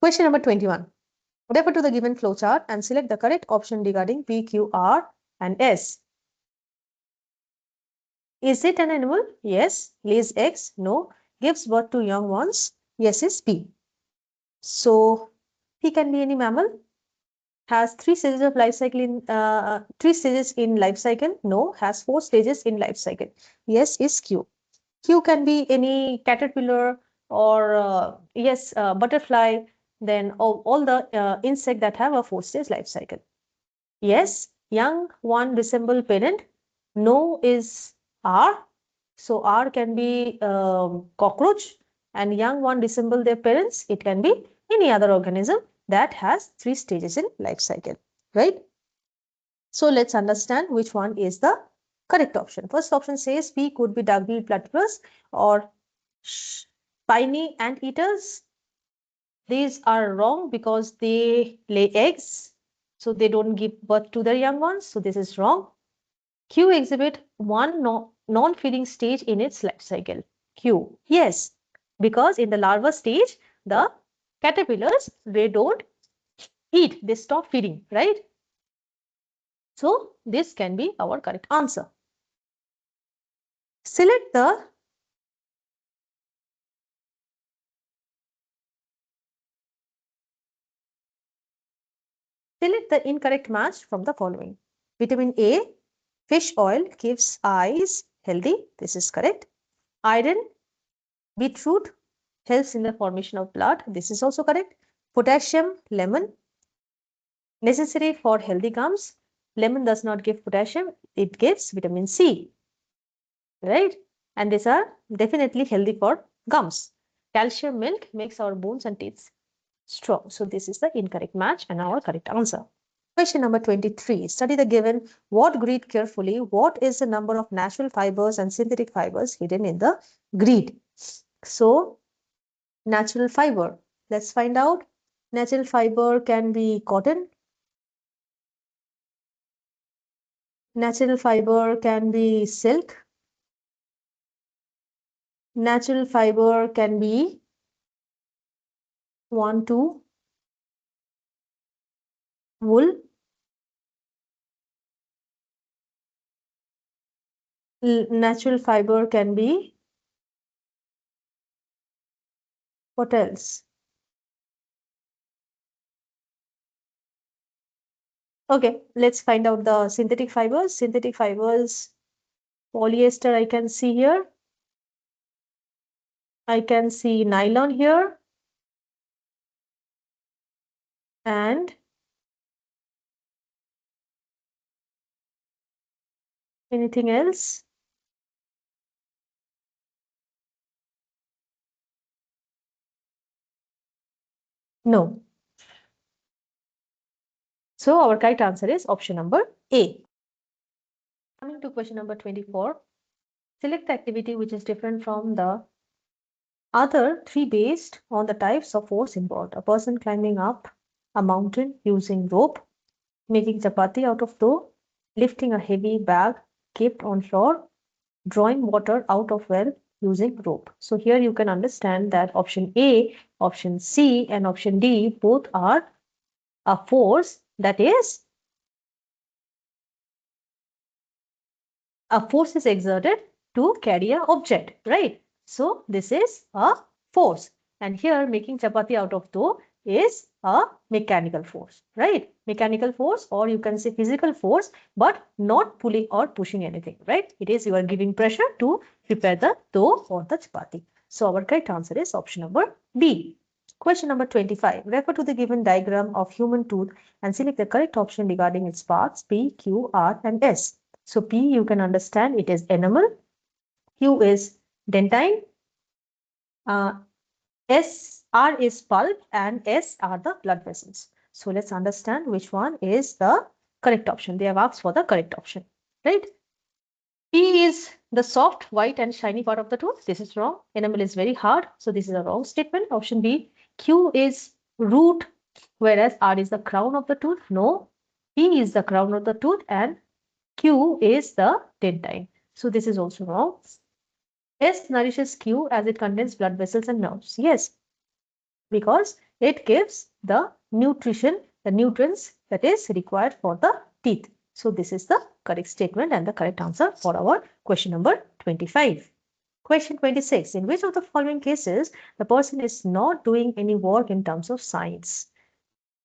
Question number 21. Refer to the given flowchart and select the correct option regarding P, Q, R and S. Is it an animal? Yes. Lays eggs? No. Gives birth to young ones? Yes is P. So P can be any mammal. Has 3 stages of life cycle in 3 stages in life cycle? No. Has 4 stages in life cycle? Yes is Q. Q can be any caterpillar or yes, butterfly, then all the insect that have a 4-stage life cycle. Yes, young one resemble parent. No is R. So R can be cockroach, and young one resemble their parents. It can be any other organism that has 3 stages in life cycle, right? So let's understand which one is the correct option. First option says P could be duck-billed platypus or spiny anteaters. These are wrong because they lay eggs, so they don't give birth to their young ones. So this is wrong. Q exhibit one non-feeding stage in its life cycle. Q, yes, because in the larva stage, the caterpillars, they don't eat, they stop feeding, right? So this can be our correct answer. Select the incorrect match from the following. Vitamin A, fish oil keeps eyes healthy. This is correct. Iron, beetroot helps in the formation of blood. This is also correct. Potassium, lemon, necessary for healthy gums. Lemon does not give potassium, it gives vitamin C, right? And these are definitely healthy for gums. Calcium milk makes our bones and teeth strong. So this is the incorrect match and our correct answer. Question number 23. Study the given what grid carefully. What is the number of natural fibers and synthetic fibers hidden in the grid? So, natural fiber. Let's find out. Natural fiber can be cotton. Natural fiber can be silk. Natural fiber can be 2 wool. Natural fiber can be what else? Okay, let's find out the synthetic fibers. Synthetic fibers, polyester I can see here. I can see nylon here. And anything else? No. So our correct answer is option number A. Coming to question number 24. Select the activity which is different from the other 3 based on the types of force involved. A person climbing up a mountain using rope, making chapati out of dough, lifting a heavy bag kept on floor, drawing water out of well using rope. So here you can understand that option A, option C and option D both are a force, that is a force is exerted to carry an object, right? So this is a force, and here making chapati out of dough is a mechanical force, right? Mechanical force, or you can say physical force, but not pulling or pushing anything, right? It is you are giving pressure to prepare the dough for the chapati. So our correct answer is option number B. Question number 25. Refer to the given diagram of human tooth and select the correct option regarding its parts P, Q, R and S. So P, you can understand it is enamel. Q is dentine. S, R is pulp and S are the blood vessels. So let's understand which one is the correct option. They have asked for the correct option, right? P is the soft, white and shiny part of the tooth. This is wrong. Enamel is very hard. So this is a wrong statement. Option B. Q is root, whereas R is the crown of the tooth. No. P is the crown of the tooth and Q is the dentine. So this is also wrong. S nourishes Q as it contains blood vessels and nerves. Yes, because It gives the nutrition, the nutrients that is required for the teeth. So this is the correct statement and the correct answer for our question number 25. Question 26. In which of the following cases the person is not doing any work in terms of science?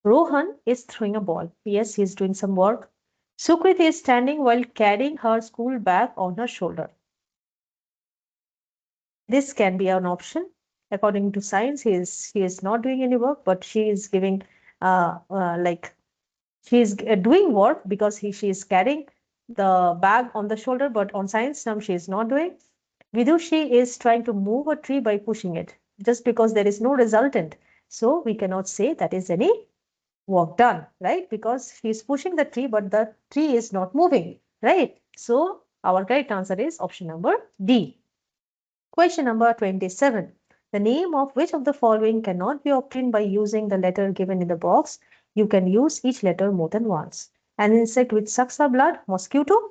Rohan is throwing a ball. Yes, he is doing some work. Sukriti is standing while carrying her school bag on her shoulder. This can be an option. According to science, he is not doing any work, but she is giving like she is doing work because she is carrying the bag on the shoulder, but on science term she is not doing. Vidushi is trying to move a tree by pushing it just because there is no resultant. So we cannot say that is any work done, right? Because she is pushing the tree, but the tree is not moving, right? So our correct answer is option number D. Question number 27. The name of which of the following cannot be obtained by using the letter given in the box? You can use each letter more than once. An insect which sucks our blood, mosquito.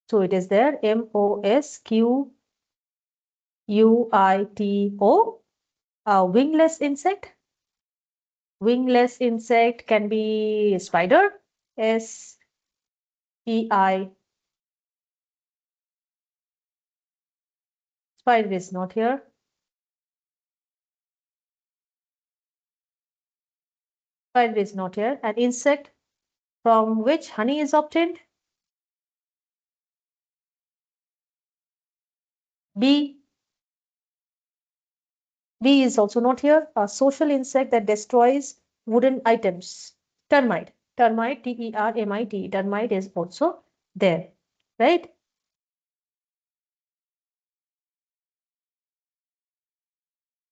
So it is there, MOSQUITO. A wingless insect. Wingless insect can be spider, SPI. Spider is not here. Spider is not here. An insect from which honey is obtained. Bee. Bee is also not here. A social insect that destroys wooden items. Termite. Termite, Termite. Termite is also there, right?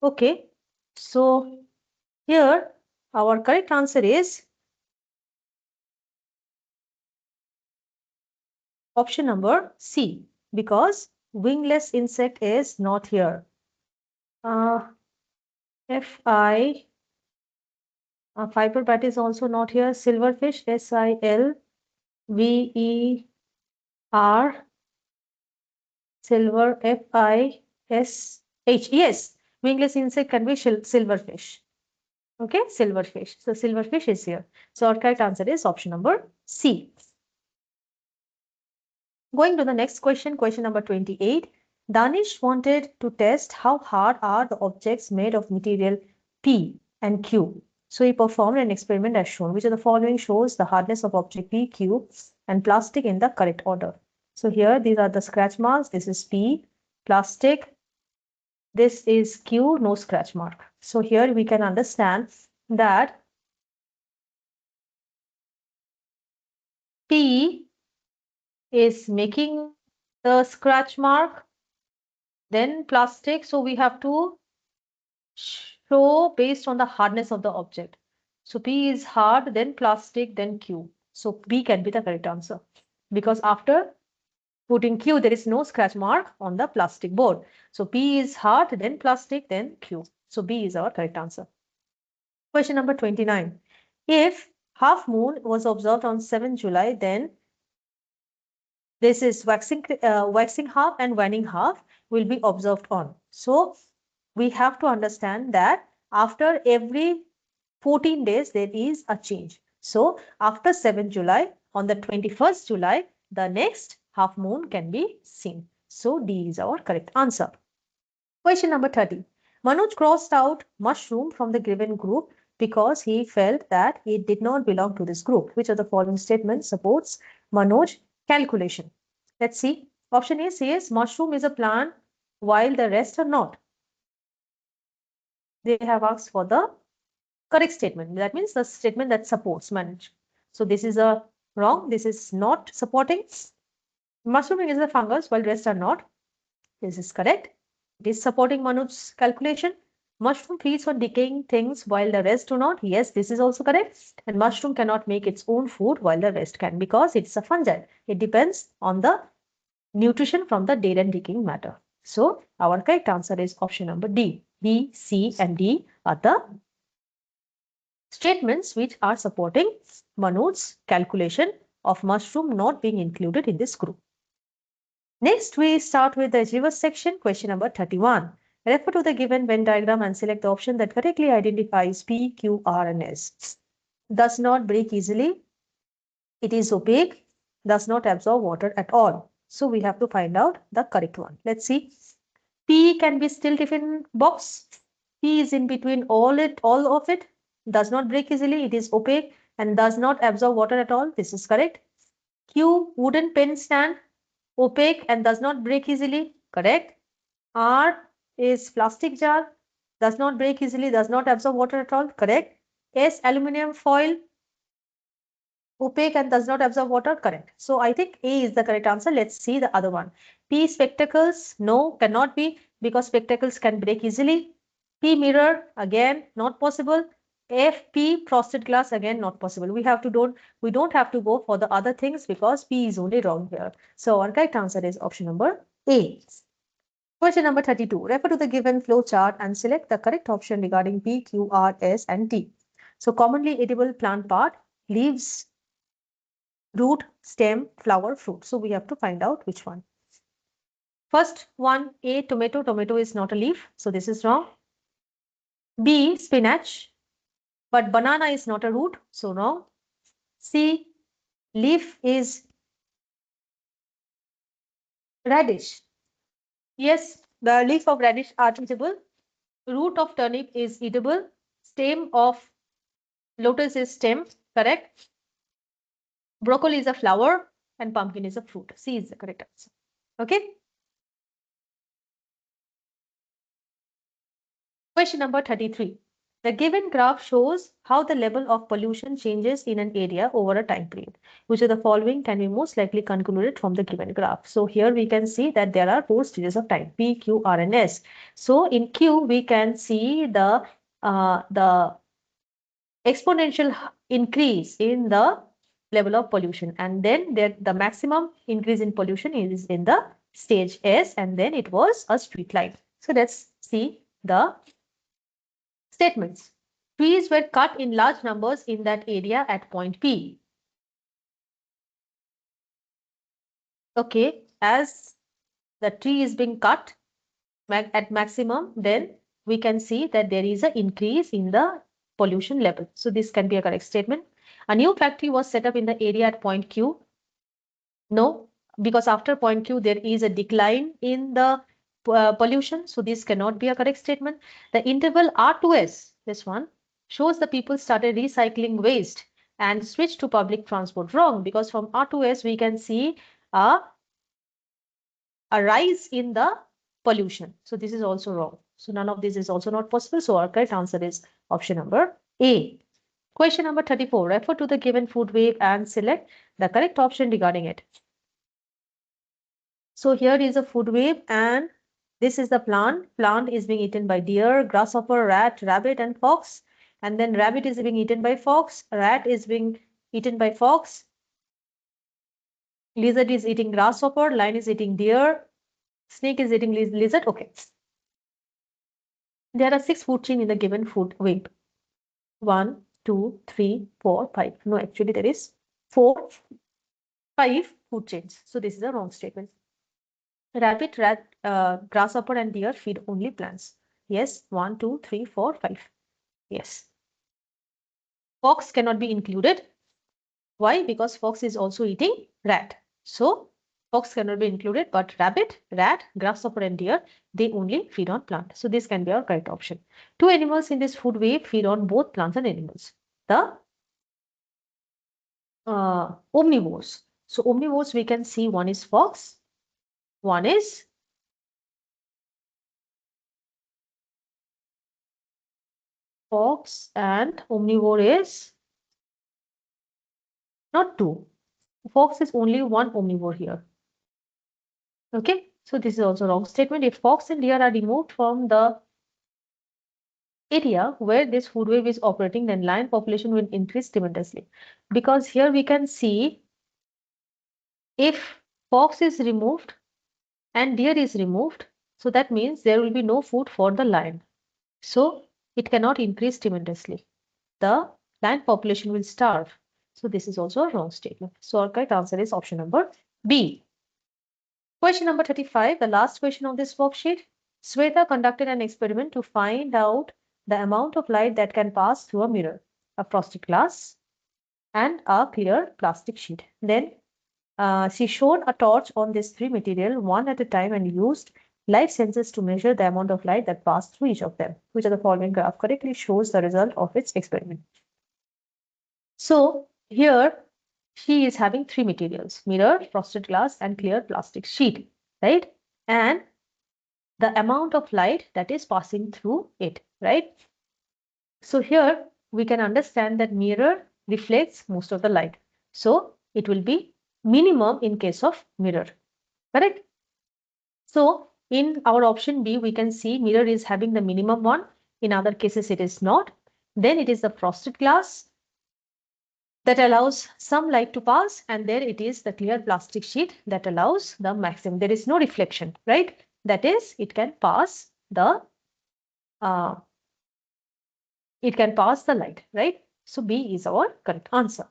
Okay. So here our correct answer is option number C, because wingless insect is not here. Fi, fiber bat is also not here. Silverfish, SILVER, silver, FISH. Yes, wingless insect can be silverfish. Okay, silverfish. So silverfish is here. So our correct answer is option number C. Going to the next question, question number 28. Danish wanted to test how hard are the objects made of material P and Q. So he performed an experiment as shown. Which of the following shows the hardness of object P, Q and plastic in the correct order? So here these are the scratch marks. This is P, plastic. This is Q, no scratch mark. So here we can understand that P is making the scratch mark, then plastic. So we have to show based on the hardness of the object. So P is hard, then plastic, then Q. So B can be the correct answer because after putting Q, there is no scratch mark on the plastic board. So P is hard, then plastic, then Q. So B is our correct answer. Question number 29. If half moon was observed on 7 July, then this is waxing half and waning half will be observed on. So we have to understand that after every 14 days, there is a change. So after 7 July, on the 21st July, the next half moon can be seen. So D is our correct answer. Question number 30. Manoj crossed out mushroom from the given group because he felt that it did not belong to this group. Which of the following statements supports Manoj calculation? Let's see. Option A says mushroom is a plant while the rest are not. They have asked for the correct statement. That means the statement that supports manage. So this is a wrong. This is not supporting. Mushrooming is a fungus while rest are not. This is correct. It is supporting Manoj's calculation. Mushroom feeds on decaying things while the rest do not. Yes, this is also correct. And mushroom cannot make its own food while the rest can because it's a fungi. It depends on the nutrition from the dead and decaying matter. So our correct answer is option number D. B, C and D are the statements which are supporting Manoj's calculation of mushroom not being included in this group. Next, we start with the reverse section, question number 31. Refer to the given Venn diagram and select the option that correctly identifies P, Q, R, and S. Does not break easily. It is opaque. Does not absorb water at all. So we have to find out the correct one. Let's see. P can be still tiffin box. P is in between all of it. Does not break easily. It is opaque and does not absorb water at all. This is correct. Q, wooden pen stand, opaque and does not break easily. Correct. R is plastic jar, does not break easily, does not absorb water at all. Correct. S, aluminum foil, opaque and does not absorb water. Correct. So I think A is the correct answer. Let's see the other one. P, spectacles. No, cannot be because spectacles can break easily. P, mirror. Again, not possible. F, P, frosted glass. Again, not possible. We don't have to go for the other things because P is only wrong here. So our correct answer is option number A. Question number 32. Refer to the given flow chart and select the correct option regarding P, Q, R, S, and T. So commonly edible plant part, leaves, root, stem, flower, fruit. So we have to find out which one. First one, A, tomato. Tomato is not a leaf. So this is wrong. B, spinach. But banana is not a root. So wrong. C, leaf is radish. Yes, the leaf of radish are eatable. Root of turnip is eatable. Stem of lotus is stem. Correct. Broccoli is a flower and pumpkin is a fruit. C is the correct answer. Okay. Question number 33. The given graph shows how the level of pollution changes in an area over a time period. Which of the following can be most likely concluded from the given graph? So here we can see that there are 4 stages of time, P, Q, R, and S. So in Q, we can see the exponential increase in the level of pollution, and then the maximum increase in pollution is in the stage S, and then it was a straight line. So let's see the statements. Trees were cut in large numbers in that area at point P. Okay, as the tree is being cut at maximum, then we can see that there is an increase in the pollution level. So this can be a correct statement. A new factory was set up in the area at point Q. No, because after point Q, there is a decline in the pollution. So this cannot be a correct statement. The interval R to S, this one, shows the people started recycling waste and switched to public transport. Wrong, because from R to S, we can see a rise in the pollution. So this is also wrong. So none of this is also not possible. So our correct answer is option number A. Question number 34. Refer to the given food wave and select the correct option regarding it. So here is a food wave and this is the plant. Plant is being eaten by deer, grasshopper, rat, rabbit, and fox. And then rabbit is being eaten by fox. Rat is being eaten by fox. Lizard is eating grasshopper. Lion is eating deer. Snake is eating lizard. Okay. There are 6 food chains in the given food wave. 1, 2, 3, 4, 5. No, actually there is 4, 5 food chains. So this is a wrong statement. Rabbit, rat, grasshopper, and deer feed only plants. Yes, 1, 2, 3, 4, 5. Yes. Fox cannot be included. Why? Because fox is also eating rat. So fox cannot be included, but rabbit, rat, grasshopper, and deer, they only feed on plant. So this can be our correct option. 2 animals in this food wave feed on both plants and animals. The omnivores. So omnivores, we can see one is fox, one is fox, and omnivore is not 2. Fox is only one omnivore here. Okay, so this is also wrong statement. If fox and deer are removed from the area where this food wave is operating, then lion population will increase tremendously. Because here we can see if fox is removed and deer is removed, so that means there will be no food for the lion. So it cannot increase tremendously. The lion population will starve. So this is also a wrong statement. So our correct answer is option number B. Question number 35, the last question of this worksheet. Sweta conducted an experiment to find out the amount of light that can pass through a mirror, a frosted glass, and a clear plastic sheet. Then she shone a torch on these three materials one at a time and used light sensors to measure the amount of light that passed through each of them. Which of the following graph correctly shows the result of its experiment? So here she is having three materials: mirror, frosted glass, and clear plastic sheet, right? And the amount of light that is passing through it, right? So here we can understand that mirror reflects most of the light. So it will be minimum in case of mirror, correct? So in our option B, we can see mirror is having the minimum one. In other cases, it is not. Then it is the frosted glass that allows some light to pass, and there it is the clear plastic sheet that allows the maximum. There is no reflection, right? That is, it can pass the light, right? So B is our correct answer.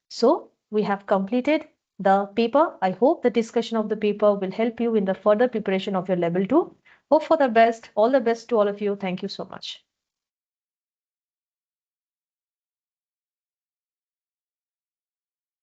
So we have completed the paper. I hope the discussion of the paper will help you in the further preparation of your level 2. Hope for the best. All the best to all of you. Thank you so much.